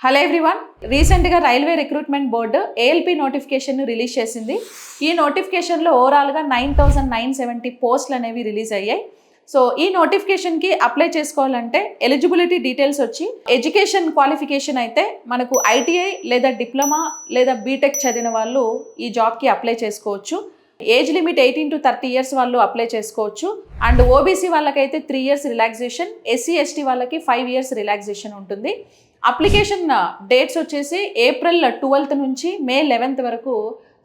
Hello everyone, రీసెంట్గా railway recruitment board ALP నోటిఫికేషన్ను release చేసింది. ఈ నోటిఫికేషన్లో ఓవరాల్గా 9,970 పోస్టులు అనేవి రిలీజ్ అయ్యాయి. సో ఈ నోటిఫికేషన్కి అప్లై చేసుకోవాలంటే ఎలిజిబిలిటీ డీటెయిల్స్ వచ్చి ఎడ్యుకేషన్ క్వాలిఫికేషన్ అయితే మనకు ఐటీఐ లేదా డిప్లొమా లేదా బీటెక్ చదివిన వాళ్ళు ఈ జాబ్కి అప్లై చేసుకోవచ్చు. ఏజ్ లిమిట్ 18 to 30 years వాళ్ళు అప్లై చేసుకోవచ్చు. అండ్ ఓబీసీ వాళ్ళకైతే 3 years రిలాక్సేషన్, ఎస్సీ ఎస్టీ వాళ్ళకి 5 years రిలాక్సేషన్ ఉంటుంది. అప్లికేషన్ డేట్స్ వచ్చేసి April 12th నుంచి May 11th వరకు.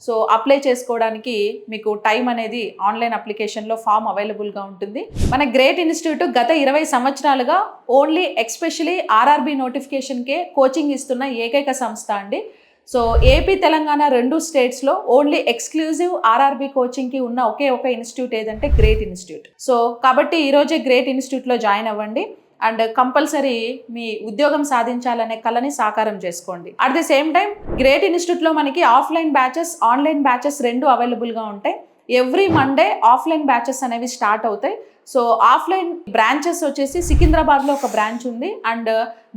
సో అప్లై చేసుకోవడానికి మీకు టైం అనేది ఆన్లైన్ అప్లికేషన్లో ఫామ్ అవైలబుల్గా ఉంటుంది. మన గ్రేట్ ఇన్స్టిట్యూట్ గత 20 సంవత్సరాలుగా ఓన్లీ ఎక్స్పెషలీ ఆర్ఆర్బీ నోటిఫికేషన్కే కోచింగ్ ఇస్తున్న ఏకైక సంస్థ అండి. సో ఏపీ తెలంగాణ 2 స్టేట్స్లో ఓన్లీ ఎక్స్క్లూజివ్ ఆర్ఆర్బీ కోచింగ్కి ఉన్న ఒకే ఒక ఇన్స్టిట్యూట్ ఏదంటే గ్రేట్ ఇన్స్టిట్యూట్. సో కాబట్టి ఈరోజే గ్రేట్ ఇన్స్టిట్యూట్లో జాయిన్ అవ్వండి అండ్ కంపల్సరీ మీ ఉద్యోగం సాధించాలనే కళని సాకారం చేసుకోండి. At the same time great ఇన్స్టిట్యూట్లో మనకి ఆఫ్లైన్ బ్యాచెస్, ఆన్లైన్ బ్యాచెస్ 2 అవైలబుల్గా ఉంటాయి. ఎవ్రీ మండే ఆఫ్లైన్ బ్యాచెస్ అనేవి స్టార్ట్ అవుతాయి. సో ఆఫ్లైన్ బ్రాంచెస్ వచ్చేసి సికింద్రాబాద్లో ఒక బ్రాంచ్ ఉంది అండ్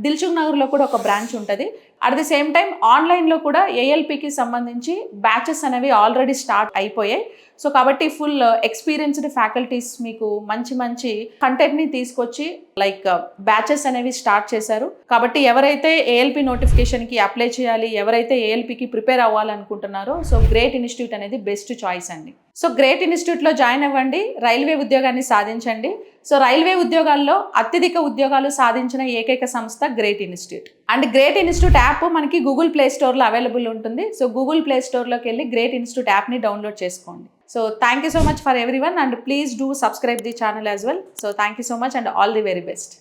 దిల్సుఖ్ నగర్లో కూడా ఒక బ్రాంచ్ ఉంటుంది. అట్ ది సేమ్ టైం ఆన్లైన్లో కూడా ఏఎల్పికి సంబంధించి బ్యాచెస్ అనేవి ఆల్రెడీ స్టార్ట్ అయిపోయాయి. సో కాబట్టి ఫుల్ ఎక్స్పీరియన్స్డ్ ఫ్యాకల్టీస్ మీకు మంచి మంచి కంటెంట్ని తీసుకొచ్చి లైక్ బ్యాచెస్ అనేవి స్టార్ట్ చేశారు. కాబట్టి ఎవరైతే ఏఎల్పి నోటిఫికేషన్కి అప్లై చేయాలి, ఎవరైతే ఏఎల్పికి ప్రిపేర్ అవ్వాలనుకుంటున్నారో సో గ్రేట్ ఇన్స్టిట్యూట్ అనేది బెస్ట్ చాయిస్ అండి. సో గ్రేట్ ఇన్స్టిట్యూట్లో జాయిన్ అవ్వండి, రైల్వే ఉద్యోగాన్ని సాధించండి. సో రైల్వే ఉద్యోగాల్లో అత్యధిక ఉద్యోగాలు సాధించిన ఏకైక సంస్థ great institute. And great institute app మనకి గూగుల్ ప్లే స్టోర్లో అవైలబుల్ ఉంటుంది. సో గూగుల్ ప్లే స్టోర్లోకి వెళ్ళి గ్రేట్ ఇన్స్టిట్యూట్ యాప్ని డౌన్లోడ్ చేసుకోండి. So thank you so much for everyone and please do subscribe the channel as well. So thank you so much and all the very best.